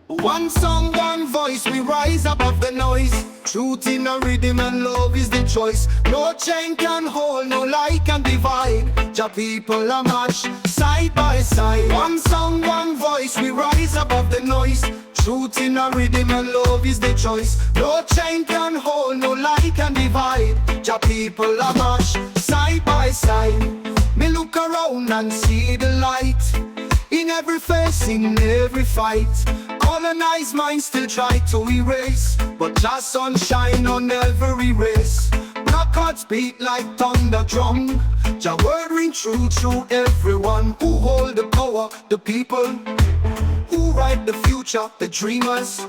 One song, one voice, we rise above the noise. Truth in a rhythm and love is the choice. No chain can hold, no lie can divide. Jah people are match side by side. One song, one voice, we rise above the noise. Truth in a rhythm and love is the choice. No chain can hold, no lie can divide. Jah people are match side by side. Me look around and see the light in every face, in every fight. Colonized minds still try to erase, but just sunshine on every race. Black hearts beat like thunder drum. Jah word ring true to everyone. Who hold the power? The people. Who write the future? The dreamers.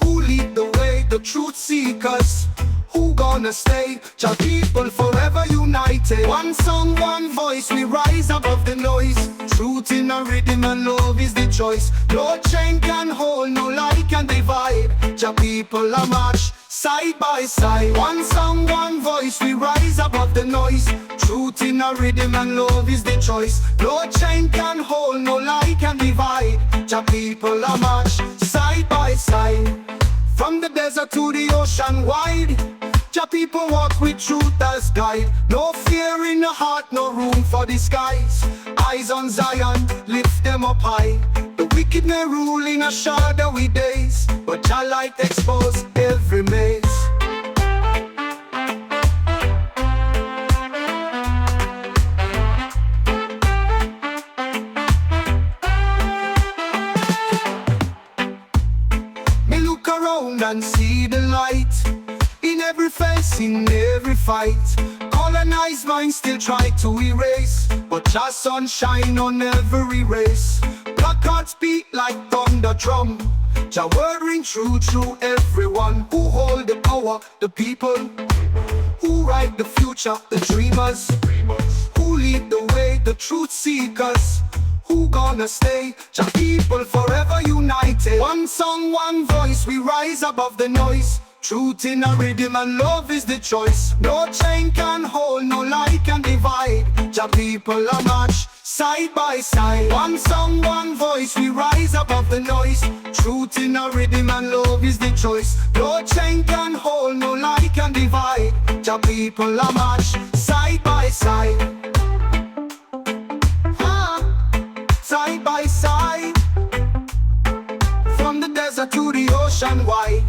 Who lead the way? The truth seekers. Who gonna stay? Jah people forever united. One song, one voice, we rise above the noise. Truth in a rhythm and love is the choice. No chain can hold, no lie can divide. Jah people are march side by side. One song, one voice, we rise above the noise. Truth in a rhythm and love is the choice. No chain can hold, no lie can divide. Jah people are march side by side. From the desert to the ocean wide, Jah people walk with truth as guide. No fear in the heart, no room for disguise. Eyes on Zion, lift them up high. The wicked may rule in a shadowy days, but Jah light expose every maze. Me look around and see the light in every face, in every fight. Colonized minds still try to erase, but just sunshine on every race. Black hearts beat like thunder drum. Jah word ring true to everyone. Who hold the power? The people. Who write the future? The dreamers. Who lead the way? The truth seekers. Who gonna stay? Jah people forever united. One song, one voice, we rise above the noise. Truth in a rhythm and love is the choice. No chain can hold, no lie can divide. Jah people are march side by side. One song, one voice, we rise above the noise. Truth in a rhythm and love is the choice. No chain can hold, no lie can divide. Jah people are march side by side. Side by side. From the desert to the ocean wide,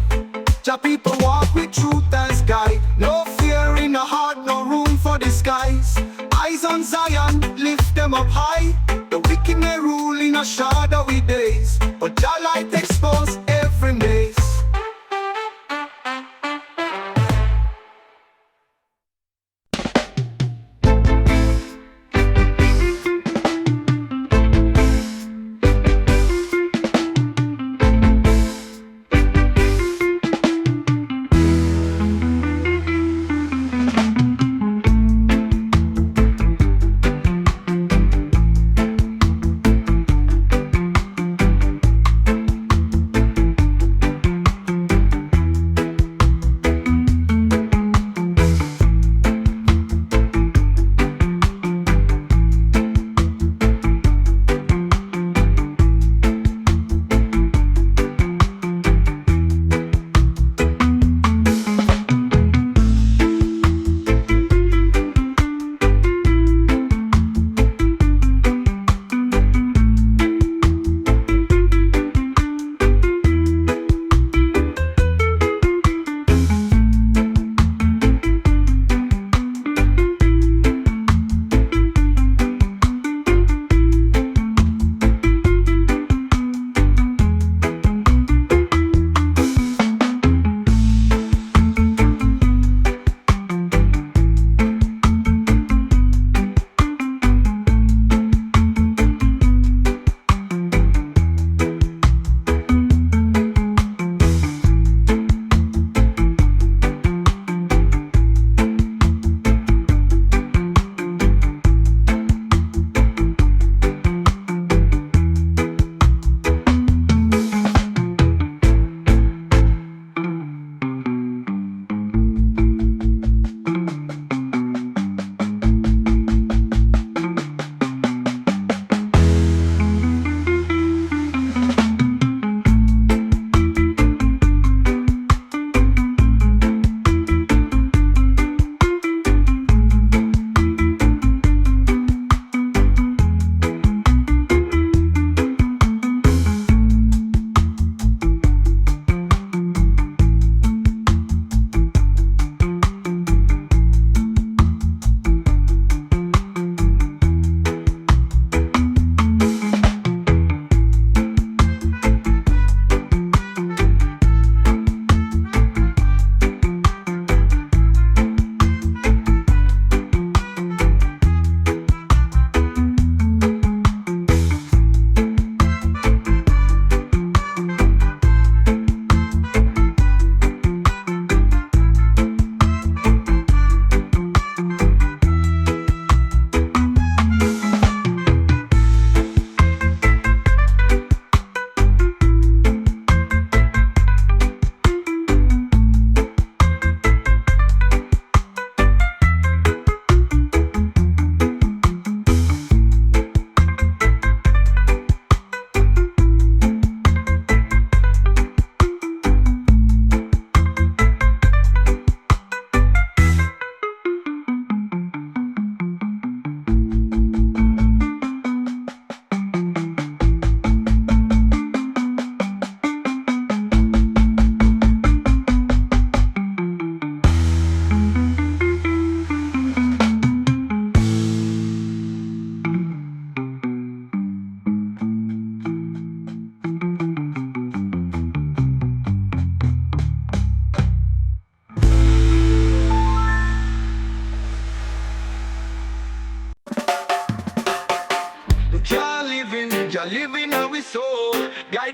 Jah people walk with truth as guide. No fear in the heart, no room for disguise. Eyes on Zion, lift them up high. The wicked may rule in a shadowy days, but Jah light expose every maze.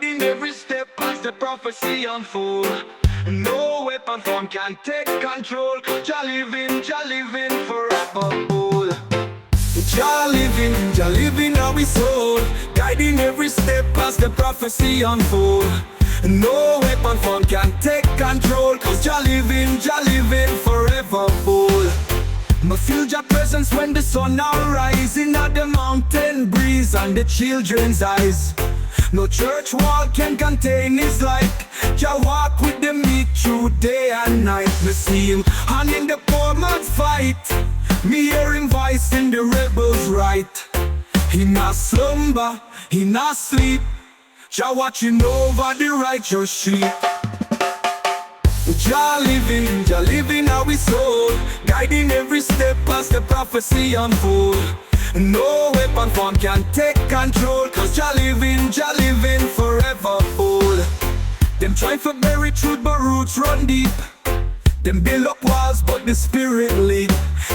guiding every step as the prophecy unfold. No weapon form can take control. Jah living forever bold. Jah living our soul, guiding every step as the prophecy unfold. No weapon form can take control, cause Jah living forever bold. Me feel Jah presence when the sun now rising at the mountain breeze and the children's eyes. No church wall can contain his light. Jah walk with the meek through day and night. Me see him hand in the poor man's fight. Me hear him voice in the rebels right. He not slumber, he not sleep. Jah watching over the righteous sheep. Jah living our soul, guiding every step as the prophecy unfold. No weapon form can take control, cause Jah living forever bold. Them try for bury truth but roots run deep. Them build up walls but the spirit lead.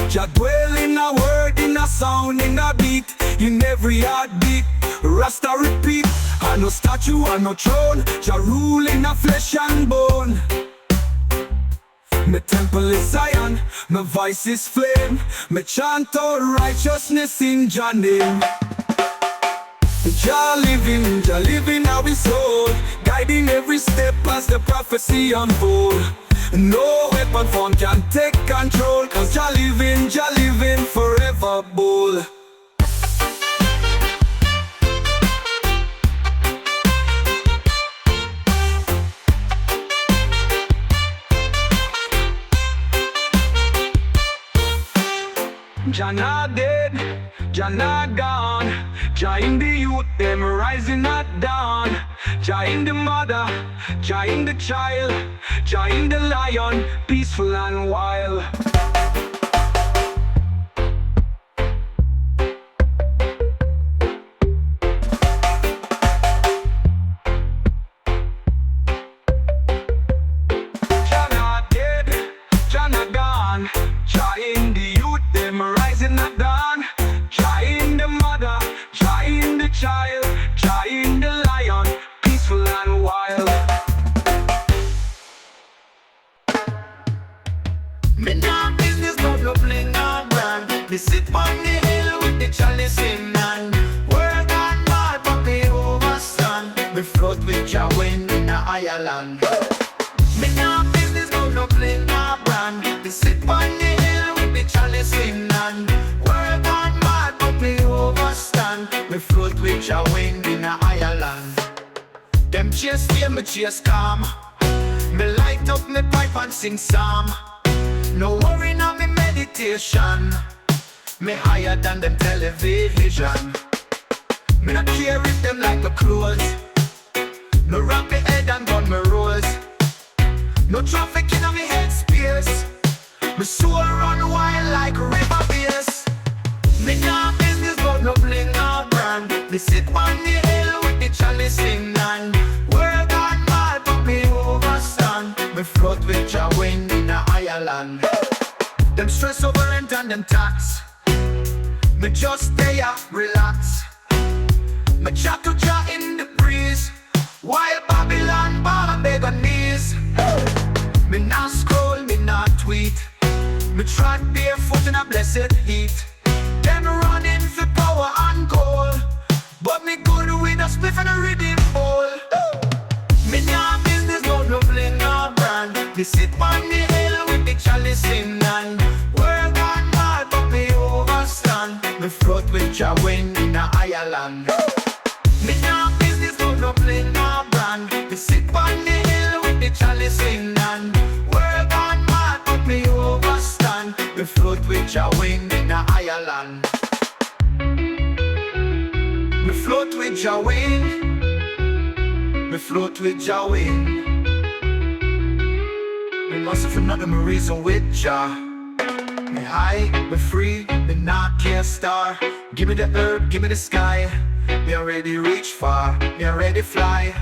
Jah dwell in a word, in a sound, in a beat, in every heartbeat. Rasta repeat, and no statue and no throne. Jah rule in a flesh and bone. My temple is Zion, my voice is flame. Me chant out righteousness in Jah name. Jah living our soul, guiding every step as the prophecy unfold. No weapon form can take control, cause Jah living forever bold. Jah not dead, Jah not gone. Jah in the youth, them rising at dawn. Jah in the mother, Jah in the child, Jah in the lion, peaceful and wild. Jah not dead, Jah not gone. Jah in the youth, them rising at dawn. Jah in the mother, Jah in the child, Jah in the lion, peaceful and wild. Me nah business, no bling or brand. Me sit on the hill with the chalice in hand. Work on mad but me overstand. Me float with Jah wind in a higher land. Me nah business, no bling or brand. Me sit on the hill with the chalice in hand. Work on mad but me overstand. Me float with Jah wind in a higher land. Them chase fear, me chase calm. Me light up me pipe and sing psalm. No worry now me meditation. Me higher than them television. Me not care if them like the clothes. No wrap me head and gun me rolls. No traffic in me head space. Me soul run wild like river bass. Me nah business but no bling or brand. Me sit on the hill with the chalice in hand. Work on mad but me overstand. Me float with Jah wind in a higher land. Them stress over rent and them tax. Me just stay up, relax. Me chat to Jah in the breeze, while Babylon ball and beg on knees. Me not scroll, me not tweet. Me trot barefoot in a blessed heat. Them running for power and gold, but me good with a spliff and a rhythm bowl. Me nah business, no bling or brand. Me sit on the hill with the chalice in hand. Work on mad but me overstand. Me float with Jah wind in a higher land. Me nah business, no bling or brand. Me sit on the hill with the chalice in hand. Work on mad but me overstand. Me float with Jah wind in a higher land. Me float with Jah wind. Me float with Jah wind. Me must have another me reason with Jah. Me high, me free, me not care star. Give me the herb, give me the sky. Me already reach far, me already fly.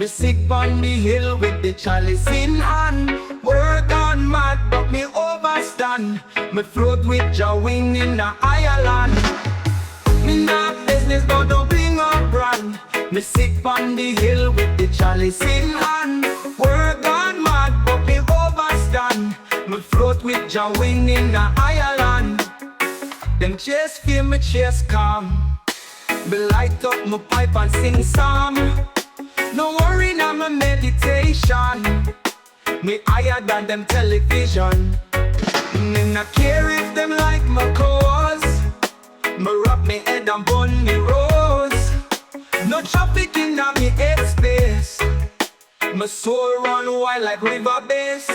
Me sick on the hill with the chalice in hand. Work on mad but me overstand. Me float with your wing in the Ireland. Me not business but don't bring a brand. Me sick on the hill with the chalice in hand. Work on mad but me overstand. Me float with your wing in the Ireland. Them chase fear, me chase calm. Me light up my pipe and sing psalm. No worry now my meditation. Me higher than them television. Me not care if them like my cause. Me wrap me head and bun me rose. No traffic in me headspace. My soul run wild like river bass.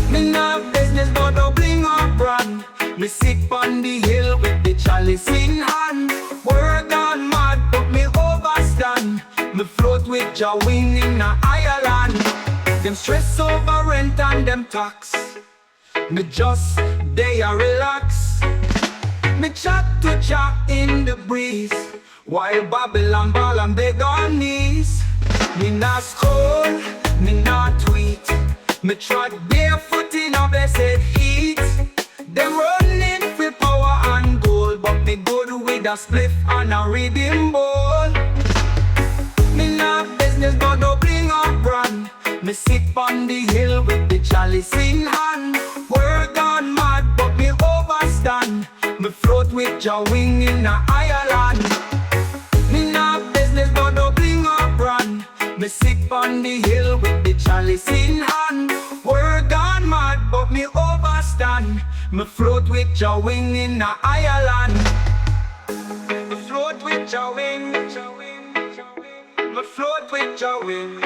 Me not business but no bling or brand. Me sick on the hill with the chalice in hand. Work on mad but me overstand. Me float with your wing in the Ireland. Them stress over rent and them tax. Me just they a relax. Me chat to chat in the breeze. While Babylon ball and beg on knees. Me not scroll, me not tweet. Me trot barefoot in a blessed heat. Them running for power and gold, but me good with a spliff and a rhythm bowl. Me not business but no bling or brand. Me sit on the hill with the chalice in hand. Work on mad but me overstand. Me float with your wing in the Ireland. Me not business but no bling or brand. Me sit on the hill with the chalice in hand. Work on mad but me overstand. Me float with your wing in the Ireland. Me float with your wing. Me float with your wing.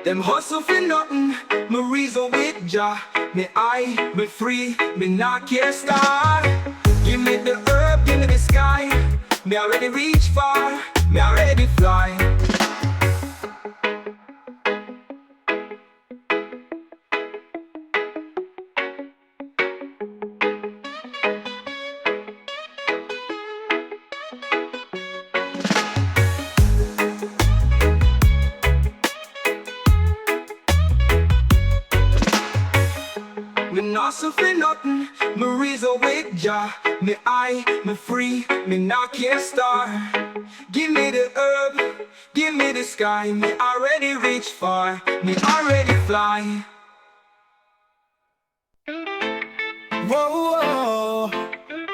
Them hustle for nothing. Me reason with Jah. Me high, me free, me not care star. Give me the herb, give me the sky. Me already reach far, me already fly. Me not suffer nothing, me reason with Jah. Me high, me free, me not care star. Give me the herb, give me the sky. Me already reach far, me already fly. Whoa, whoa,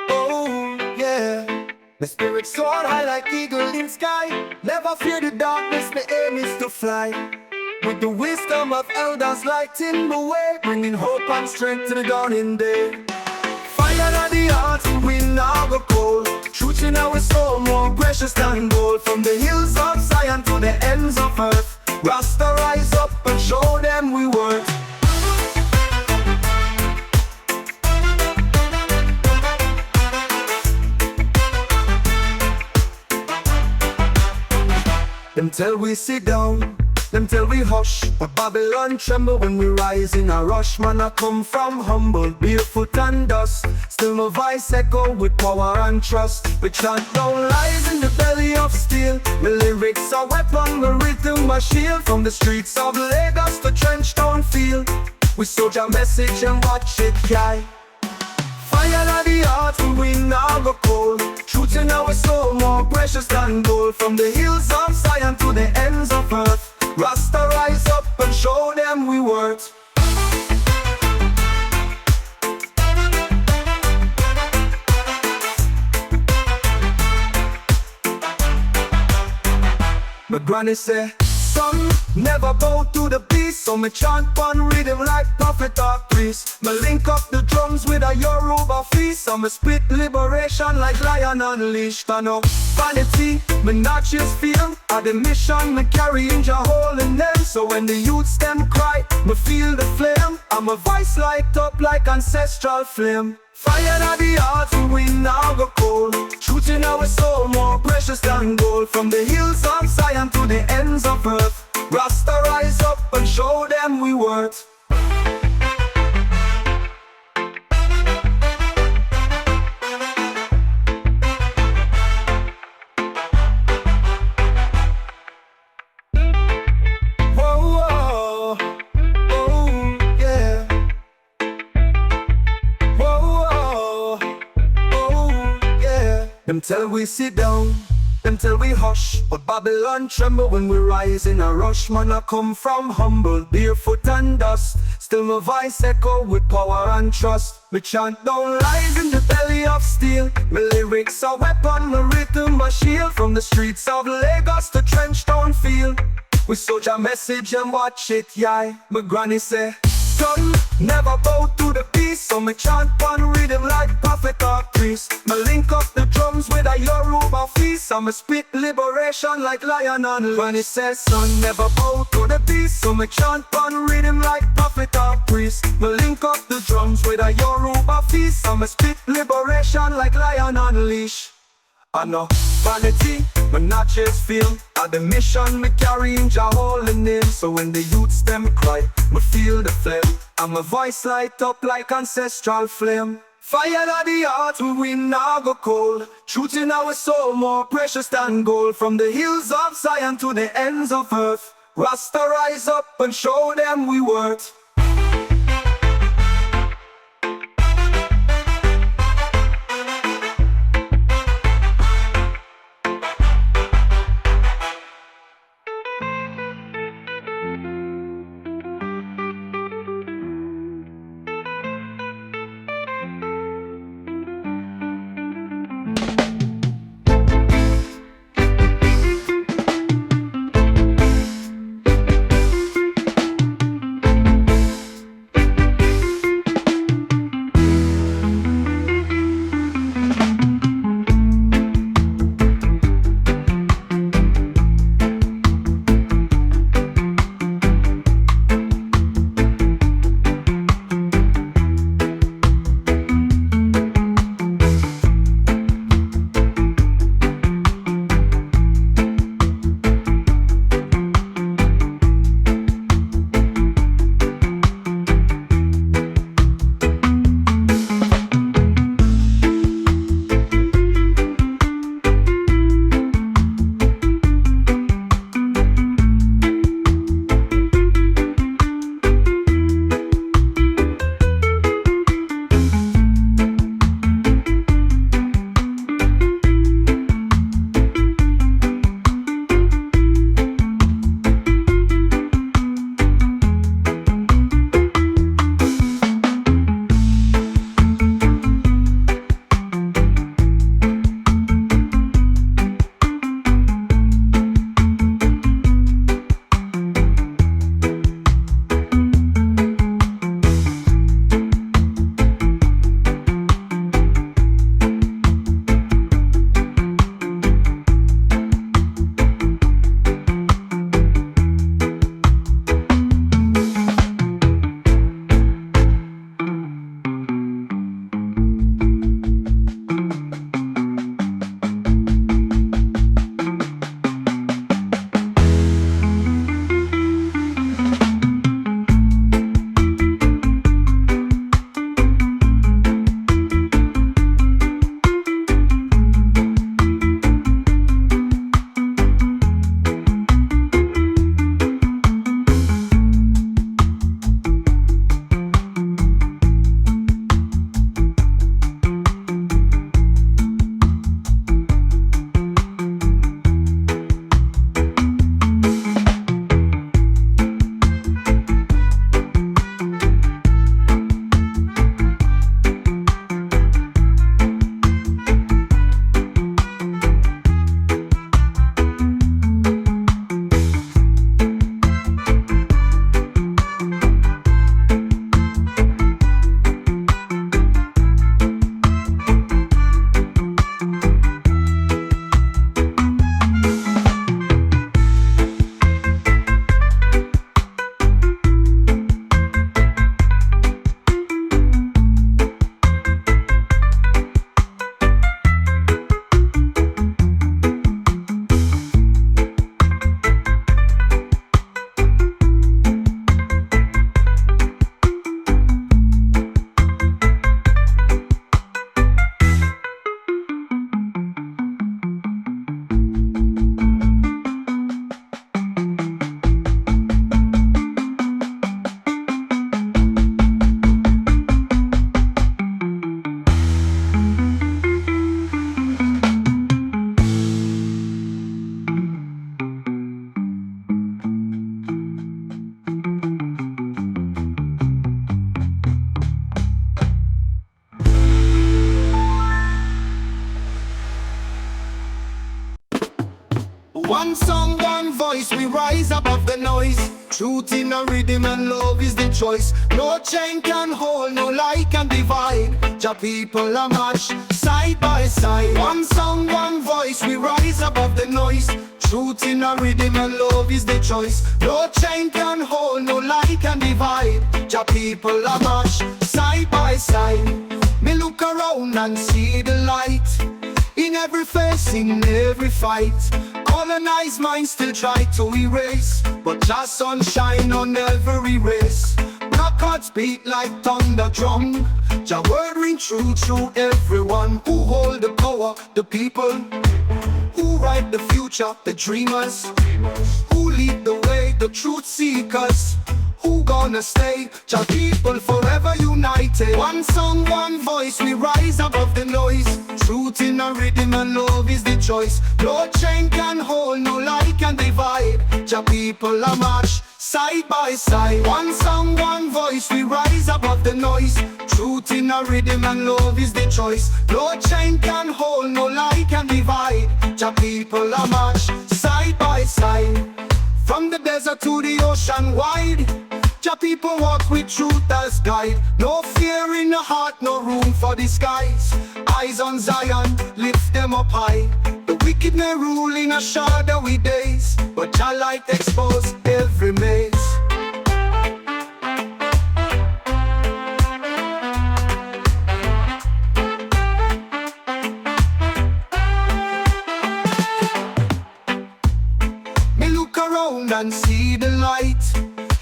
oh, yeah. My spirit soar high like eagle in sky. Never fear the darkness, my aim is to fly. With the wisdom of elders lighting the way, bringing hope and strength to the dawning day. Fire at the heart, we now go cold. Truth in our soul, more precious than gold. From the hills of Zion to the ends of earth, Rasta rise up and show them we work. Them tell we sit down, them tell we hush, but Babylon tremble when we rise in a rush. Man, I come from humble, barefoot and dust. Still my voice echo with power and trust. We chant down lies in the belly of steel. My lyrics are weapon, my rhythm my shield. From the streets of Lagos to Trenchtown field, we soldier message and watch it fly. Fire at the heart, we now go cold. Truth in our soul, more precious than gold. From the hills of Zion to the ends of earth, Rasta rise up and show them we worth. My granny say, son, never bow to the beast. So me chant one rhythm like prophet or priest. Me link up the drums with a Yoruba feast. So me spit liberation like lion unleashed. I know vanity, me not just feel. At the mission, me carry in your holiness. So when the youths them cry, me feel the flame. And my voice light up like ancestral flame. Fire at the heart, we now go cold. Truth in our soul, more precious than gold. From the hills of Zion to the ends of earth, Rasta rise up and show them we worth. Them tell we sit down, them tell we hush, but Babylon tremble when we rise in a rush. Man, I come from humble, barefoot and dust. Still my voice echo with power and trust. Me chant down lies in the belly of steel. My lyrics are weapon, my rhythm, my shield. From the streets of Lagos to Trenchtown field, we soldier message and watch it, yeah. My granny say, son, never bow to the beast. So me chant one rhythm like prophet or priest. Me link up the drums with a Yoruba feast. So me spit liberation like lion and when it says, son, never bow to the beast. So me chant one rhythm like prophet or priest. Me link up the drums with a Yoruba feast. So me spit liberation like lion and leash. I know vanity, my not just feel. At the mission me carrying Jah holy name. So when the youths them cry, me feel the flame. And my voice light up like ancestral flame. Fire at the heart, we now go cold. Truth in our soul more precious than gold. From the hills of Zion to the ends of earth, Rasta rise up and show them we worth. and rhythm and love is the choice. No chain can hold, no lie can divide. Jah people are matched side by side. One song, one voice, we rise above the noise. Truth in a rhythm and love is the choice. No chain can hold, no lie can divide. Jah people are matched side by side. Me look around and see the light in every face, in every fight. Colonized minds still try to erase, but just sunshine on every race. Black hearts beat like thunder drum. Jah word ring true through everyone. Who hold the power? The people. Who write the future? The dreamers. Who lead the way? The truth seekers. Who gonna stay? Jah people forever united. One song, one voice, we rise above the noise. Truth in a rhythm and love is the choice. No chain can hold, no lie can divide. Jah people are march side by side. One song, one voice, we rise above the noise. Truth in a rhythm and love is the choice. No chain can hold, no lie can divide. Jah people are march side by side. From the desert to the ocean wide, Jah people walk with truth as guide. No fear in the heart, no room for disguise. Eyes on Zion, lift them up high. The wicked may rule in a shadowy days, but Jah light expose every maze. Me look around and see the light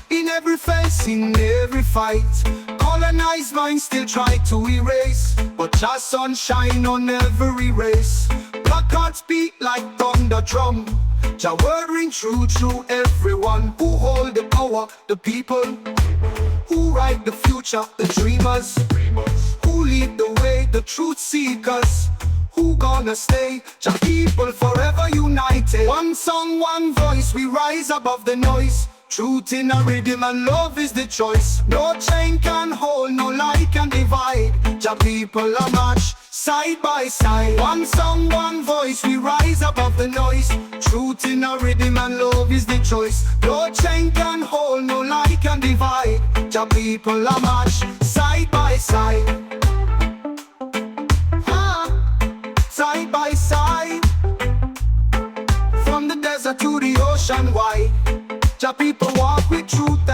in every face, in every fight. Colonized minds still try to erase, but just sunshine on every race. Black hearts beat like thunder drum. Jah word ring true through everyone. Who hold the power? The people. Who write the future? The dreamers. Who lead the way? The truth seekers. Who gonna stay? Jah people forever united. One song, one voice, we rise above the noise. Truth in a rhythm and love is the choice. No chain can hold, no lie can divide. Jah people are march side by side. One song, one voice, we rise above the noise. Truth in a rhythm and love is the choice. No chain can hold, no lie can divide. Jah people are march side by side. Side by side. From the desert to the ocean wide, Jah people walk with truth